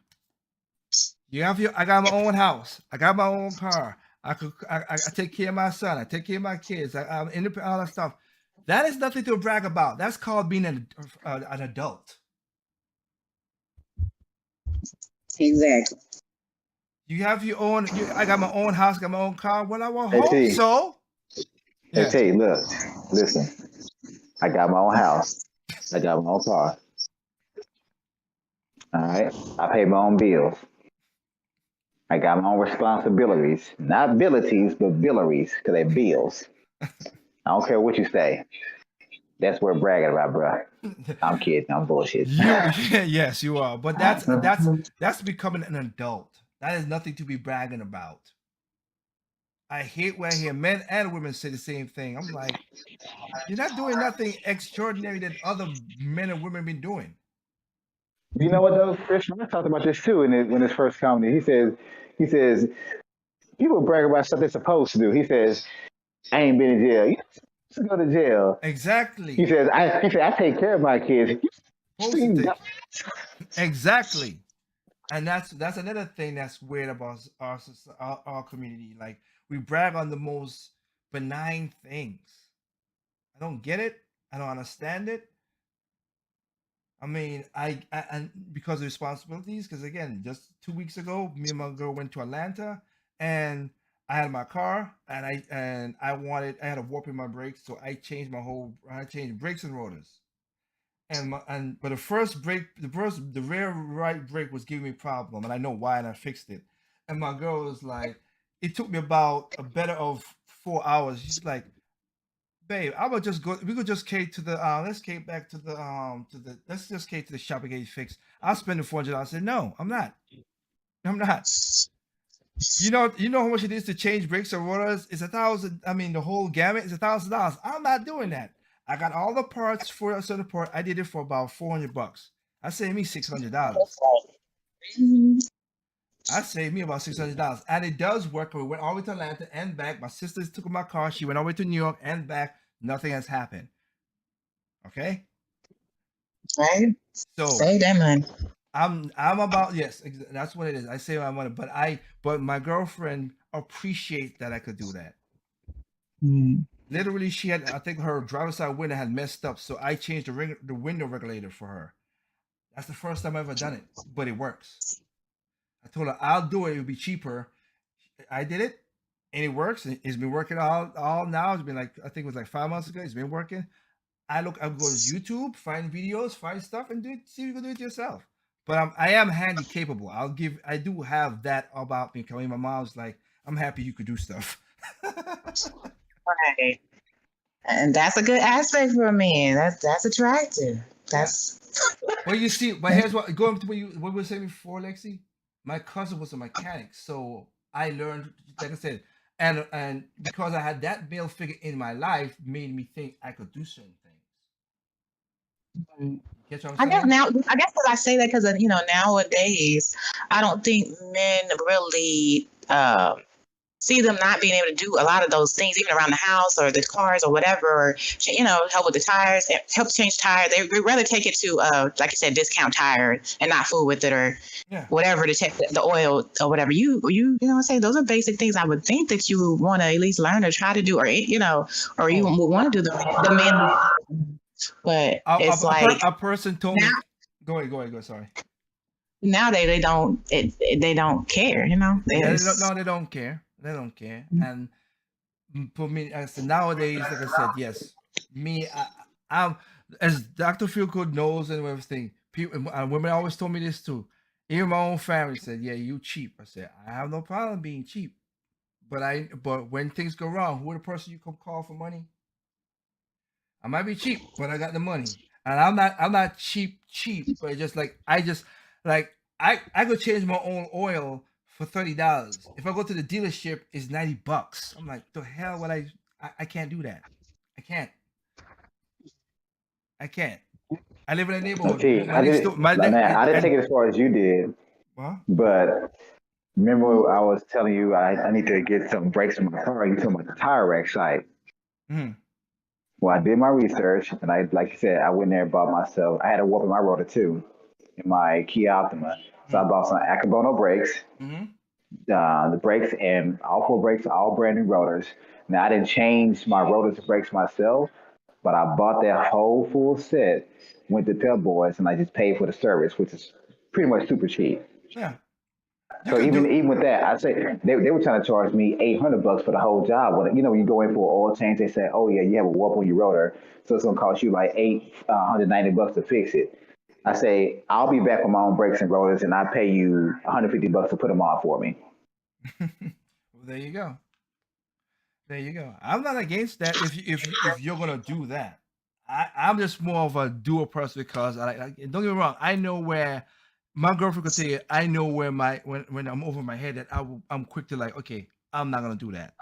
I got my own house. I got my own car. I take care of my son. I take care of my kids. I'm independent, all that stuff. That is nothing to brag about. That's called being an adult. Exactly. You have your own. I got my own house. Got my own car. Well, I want Hey, home. T. So. Hey, T, look, listen. I got my own house. I got my own car. All right. I pay my own bills. I got my own responsibilities, not abilities, but billaries, because they're bills. I don't care what you say. That's worth bragging about, bro. I'm kidding. I'm bullshit. Yes, you are. But that's becoming an adult. That is nothing to be bragging about. I hate when I hear men and women say the same thing. I'm like, you're not doing nothing extraordinary that other men and women been doing. You know what though? Chris Rock talked about this too in his first comedy. He says people brag about stuff they're supposed to do. He says, I ain't been in jail. You supposed to go to jail. Exactly. He says, I take care of my kids. Exactly. And that's another thing that's weird about our community. Like, we brag on the most benign things. I don't get it. I don't understand it. I mean, I because of responsibilities. Because again, just 2 weeks ago, me and my girl went to Atlanta, and I had my car, and I had a warp in my brakes, so I changed brakes and rotors. But the rear right brake was giving me a problem, and I know why, and I fixed it. And my girl was like, it took me about a better of 4 hours. She's like, babe, I would just go. We could just skate to the. Let's skate back to the. Let's just skate to the shop and get it fixed. I'll spend the $400. I said, no, I'm not. I'm not. You know how much it is to change brakes or rotors? It's $1,000. I mean, the whole gamut is $1,000. I'm not doing that. I got all the parts for a certain part. I did it for about $400. I saved me $600. I saved me about $600, and it does work. We went all the way to Atlanta and back. My sisters took my car. She went all the way to New York and back. Nothing has happened. Okay. Right? So Save that money. I'm about, yes, that's what it is. I say I want to, but my girlfriend appreciates that I could do that. Mm. Literally, she had, I think her driver's side window had messed up, so I changed the window regulator for her. That's the first time I've ever done it, but it works. I told her I'll do it. It'll be cheaper. I did it, and it works. It's been working all now. It's been like, I think it was like 5 months ago. It's been working. I go to YouTube, find videos, find stuff, and do it. See if you can do it yourself. But I am handy capable. I do have that about me. Coming, my mom's like, I'm happy you could do stuff. Right. And that's a good aspect for a man. That's attractive. That's Well, you see, but here's what, going to what we were saying before, Lexi. My cousin was a mechanic, so I learned, like I said, and because I had that male figure in my life, made me think I could do certain things. Get what I'm I saying? guess now, I guess because I say that because nowadays, I don't think men really see them not being able to do a lot of those things, even around the house or the cars or whatever, or help with the tires, help change tires. They'd rather take it to, like you said, discount tire and not fool with it or Yeah. whatever to check the oil or whatever. You know what I'm saying? Those are basic things I would think that you would want to at least learn or try to do, or or you would want to do the men. But it's like A person told me. now, Go ahead. Sorry. nowadays they don't care. Yeah, It's- no, they don't care. They don't care. And for me, I said, nowadays, like I said, yes, me, I'm, as Dr. Feelgood knows and everything. People, women always told me this too. Even my own family said, "Yeah, you cheap." I said, "I have no problem being cheap, but when things go wrong, who the person you come call for money? I might be cheap, but I got the money, and I'm not cheap, but it's just like I could change my own oil for $30. If I go to the dealership, it's $90. I'm like, the hell would I can't do that. I can't. I live in a neighborhood. See, My next door, my next, I didn't take it as far as you did, What? but remember I was telling you I need to get some brakes in my car. You talking about the tire rack site? Mhm. Well, I did my research, and like you said, I went there and bought myself. I had a whoop in my rotor too, in my Kia Optima. So I bought some Akabono brakes, Mhm. the brakes, and all four brakes, all brand new rotors. Now I didn't change my rotors and brakes myself, but I bought that whole full set. Went to Pep Boys, and I just paid for the service, which is pretty much super cheap. Yeah. You So can do. even with that, I say they were trying to charge me $800 for the whole job. When when you go in for an oil change, they say, "Oh yeah, you have a warp on your rotor, so it's gonna cost you like $890 to fix it." I say I'll be back with my own brakes and rotors, and I pay you $150 to put them on for me. Well, there you go. There you go. I'm not against that if you're gonna do that. I'm just more of a doer person because don't get me wrong. I know where my girlfriend could tell you. I know where when I'm over my head that I'm quick to like, okay, I'm not gonna do that.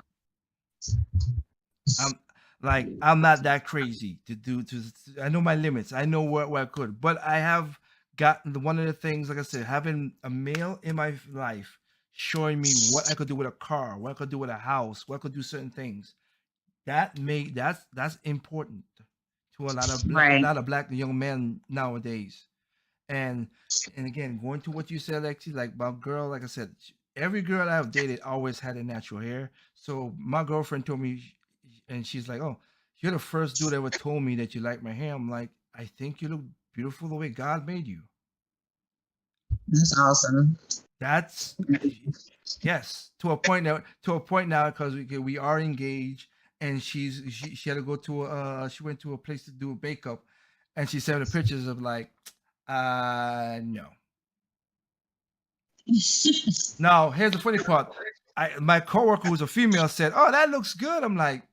I'm not that crazy to do I know my limits. I know where I could, but I have gotten one of the things, like I said, having a male in my life showing me what I could do with a car, what I could do with a house, what I could do certain things. That's important to a right. lot of black young men nowadays. And again, going to what you said, Lexi, like about girl, like I said, every girl I've dated always had a natural hair. So my girlfriend told me, and she's like, "Oh, you're the first dude that ever told me that you like my hair." I'm like, "I think you look beautiful the way God made you." That's awesome. That's yes, to a point now because we are engaged, and she had to go to she went to a place to do makeup, and she sent me pictures of like, no. Now here's the funny part. My coworker who's a female said, "Oh, that looks good." I'm like,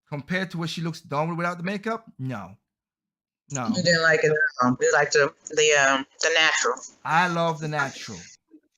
compared to what she looks normally without the makeup, no. You didn't like it. You like the natural. I love the natural.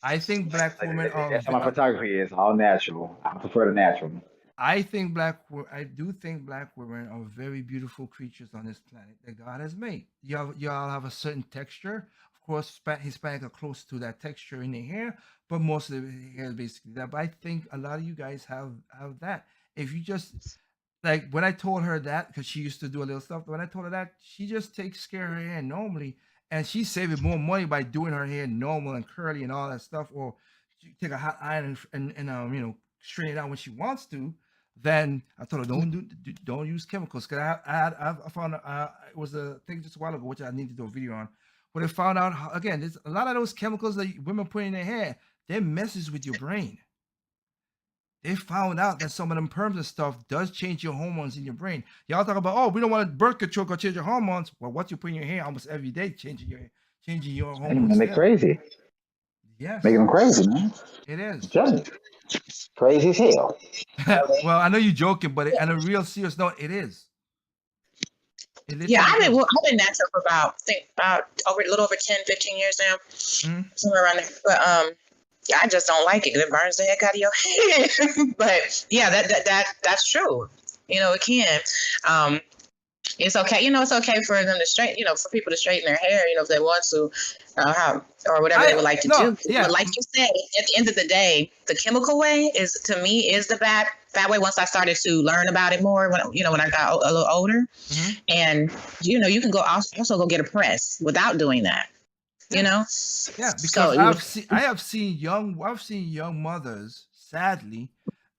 I think black women are. That's how my photography is, all natural. I prefer the natural. I do think black women are very beautiful creatures on this planet that God has made. Y'all have a certain texture. Of course, Hispanic are close to that texture in their hair, but most of the hair is basically that. But I think a lot of you guys have that. If you just like when I told her that, because she used to do a little stuff, when I told her that, she just takes care of her hair normally, and she's saving more money by doing her hair normal and curly and all that stuff, or she take a hot iron and straighten it out when she wants to. Then I told her don't use chemicals, because I found it was a thing just a while ago which I need to do a video on, where they found out again there's a lot of those chemicals that women put in their hair, they messes with your brain. They found out that some of them perms and stuff does change your hormones in your brain. Y'all talk about, oh, we don't want birth control to change your hormones. Well, what you put in your hair almost every day changing your hormones. They're crazy. Yes, Making them crazy, man. it is. Just crazy as hell. Well, I know you're joking, but on a real serious note, it is. Yeah, I've been natural for about a little over 10, 15 years now, somewhere around there. But yeah, I just don't like it. It burns the heck out of your head. But yeah, that's true. It can. It's okay. It's okay for them to for people to straighten their hair. If they want to, or whatever they would like to do. Yeah. But like you said, at the end of the day, the chemical way is the bad way. Once I started to learn about it more, when I got a little older, and you can also go get a press without doing that. Yeah, because I've seen young mothers, sadly,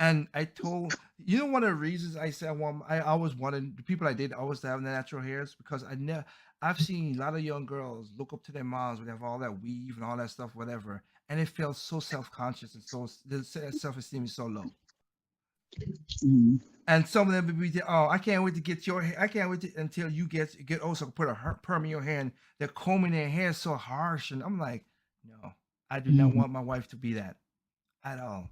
and I told one of the reasons I said I always wanted the people I did always to have natural hairs, because I've seen a lot of young girls look up to their moms when they have all that weave and all that stuff, whatever, and it feels so self-conscious and so the self-esteem is so low. And some of them would be, oh, I can't wait to get your hair. I can't wait until you get also put a perm in your hair, and they're combing their hair so harsh. And I'm like, no, I do not want my wife to be that at all.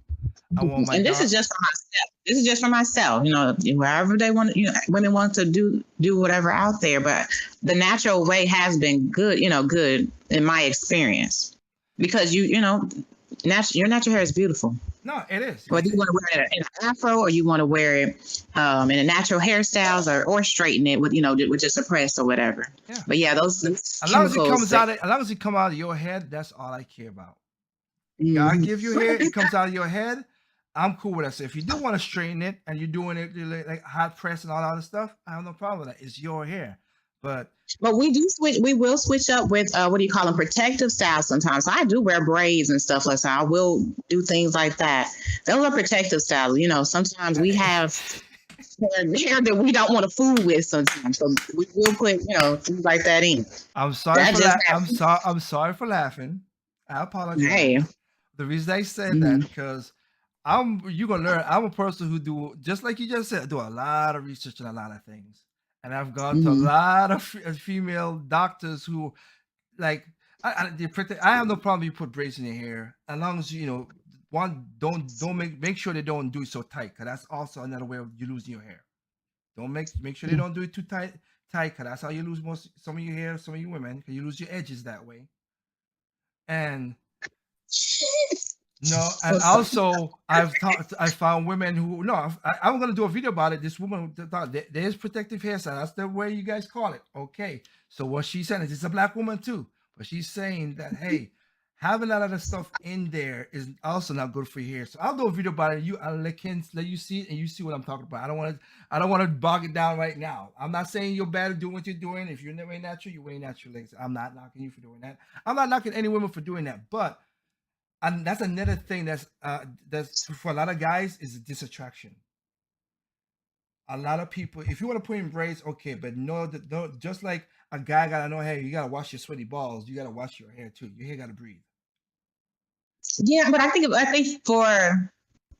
I want my. And this is just for myself. This is just for myself. Wherever they want, women want to do whatever out there. But the natural way has been good. Good in my experience, because your natural hair is beautiful. No, it is. Whether you want to wear it in an afro or you want to wear it in a natural hairstyles or straighten it with just a press or whatever. Yeah. But yeah, those as long as it come out of your head, that's all I care about. God give you hair, it comes out of your head. I'm cool with that. So if you do want to straighten it and you're doing it like hot press and all that other stuff, I have no problem with that. It's your hair. But we will switch up with what do you call them, protective styles sometimes. So I do wear braids and stuff like that. I will do things like that. Those are protective styles. Sometimes we have hair that we don't want to fool with sometimes. So we will put things like that in. I'm sorry I'm sorry for laughing. I apologize. Hey. The reason I said that because you're gonna learn. I'm a person who do, just like you just said, do a lot of research on a lot of things. And I've gone to a lot of female doctors who, like, I have no problem if you put braids in your hair, as long as don't make sure they don't do it so tight, because that's also another way of you losing your hair. Don't make sure they don't do it too tight, because that's how you lose some of your hair, some of you women, because you lose your edges that way. And no, and also I found women who I'm gonna do a video about it. This woman thought there's protective hairstyle. That's the way you guys call it. Okay. So what she's saying is, it's a black woman too, but she's saying that hey, having a lot of the stuff in there is also not good for your hair. So I'll do a video about it. I'll let you see it and you see what I'm talking about. I don't want to bog it down right now. I'm not saying you're bad at doing what you're doing. If you're way natural, you're way natural. I'm not knocking you for doing that. I'm not knocking any women for doing that, but. And that's another thing that's for a lot of guys is a disattraction. A lot of people, if you want to put in braids, okay, but no, just like a guy gotta know, hey, you gotta wash your sweaty balls, you gotta wash your hair too. Your hair gotta breathe. Yeah, but I think for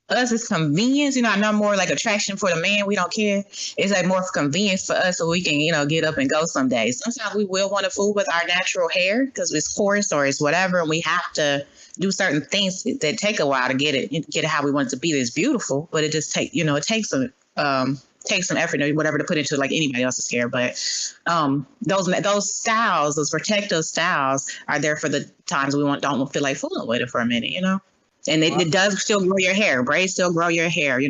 us it's convenience. I know more like attraction for the man. We don't care. It's like more convenience for us, so we can get up and go some days. Sometimes we will want to fool with our natural hair because it's coarse or it's whatever, and we have to do certain things that take a while to get it how we want it to be. It's beautiful, but it just takes some effort or whatever to put into like anybody else's hair. But those styles, those protective styles, are there for the times we don't feel like fooling with it for a minute, And it does still grow your hair. Braids still grow your hair.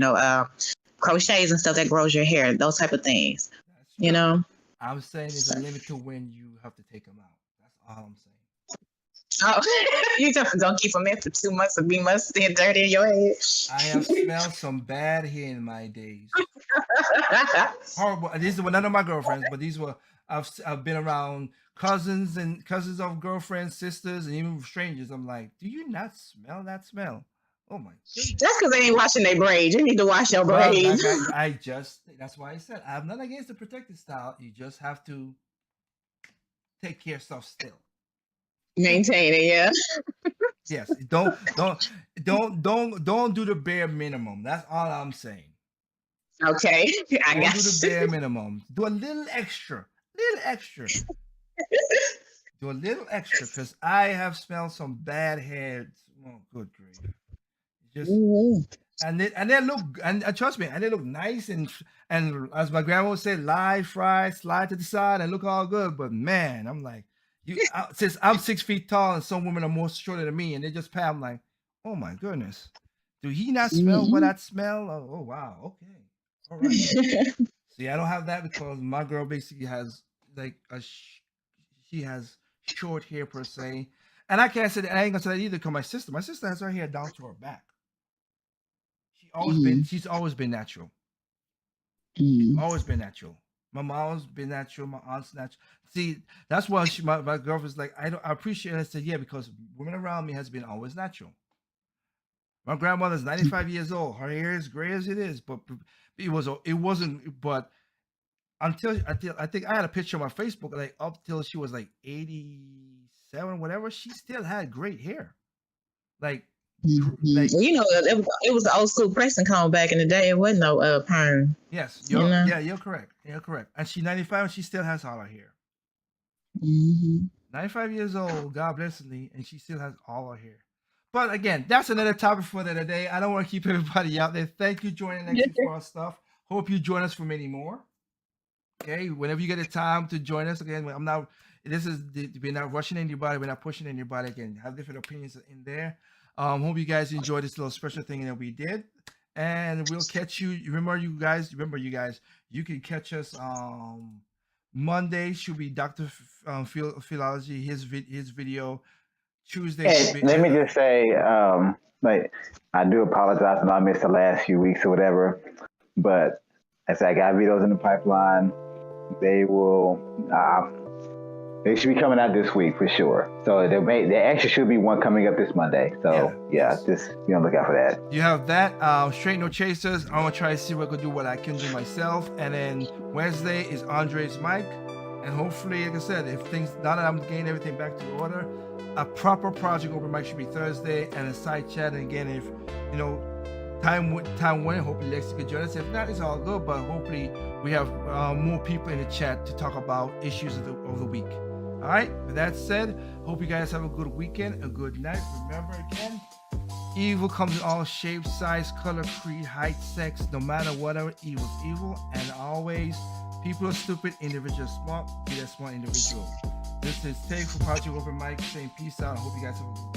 Crochets and stuff that grows your hair. Those type of things. I'm saying there's a limit to when you have to take them out. That's all I'm saying. Oh, you just don't keep them in for 2 months and be musty and dirty in your head. I have smelled some bad hair in my days. Horrible. These were none of my girlfriends, but these were I've been around cousins and cousins of girlfriends, sisters, and even strangers. I'm like, do you not smell that smell? Oh my goodness. That's because they ain't washing their braids. You need to wash your Well, braids. like I just that's why I said I'm not against the protected style. You just have to take care of stuff still. Maintain it, yeah. Yes. Don't do the bare minimum. That's all I'm saying. Okay, I Don't got do the you. bare minimum. Do a little extra. Little extra. Do a little extra because I have smelled some bad heads. Oh, good grief. Just Mhm. and they look and trust me, and they look nice and as my grandma would say, lie, fry, slide to the side, and look all good. But man, I'm like, since I'm 6 feet tall and some women are more shorter than me, and they just pat, I'm like, oh my goodness, do he not smell what I smell? Oh wow, okay, all right. See, I don't have that because my girl basically has like she has short hair per se, and I can't say that I ain't gonna say that either because my sister has her hair down to her back. She's always been natural. Always been natural. My mom's been natural. My aunt's natural. See, that's why my girlfriend's like, I appreciate it. I said, yeah, because women around me has been always natural. My grandmother's 95 years old. Her hair is gray as it is, but it wasn't. But until I think I had a picture on my Facebook, like up till she was like 87, whatever, she still had great hair. Like like You know, it was the old school pressing comb back in the day. It wasn't no perm. yes, You know? yeah, you're correct. You're correct. And she's 95 and she still has all her hair. Mm-hmm. 95 years old, God bless her, and she still has all her hair. But again, that's another topic for the day. I don't want to keep everybody out there. Thank you for joining next week for our stuff. Hope you join us for many more. Okay, whenever you get a time to join us again, we're not rushing anybody, we're not pushing anybody. Again, have different opinions in there. Hope you guys enjoyed this little special thing that we did, and we'll catch you. Remember, you guys, you can catch us. Monday should be Dr. Philology, his video. Tuesday Hey, should be. let me just say, like, I do apologize if I missed the last few weeks or whatever, but as I got videos in the pipeline, they should be coming out this week for sure. So there actually should be one coming up this Monday. So just look out for that. You have that. Straight No Chasers. I'm gonna try to see what I can do, what I can do myself. And then Wednesday is Andre's mic. And hopefully, like I said, now that I'm getting everything back to order, a proper project open mic should be Thursday and a side chat. And again, if time winning, hopefully Lexi could join us. If not, it's all good. But hopefully we have more people in the chat to talk about issues of the week. All right. With that said, hope you guys have a good weekend, a good night. Remember again, evil comes in all shapes, size, color, creed, height, sex. No matter whatever, evil is evil. And always, people are stupid, individuals smart. Be that smart individual. This is Tay for Project Open Mic saying peace out. I hope you guys have a good one.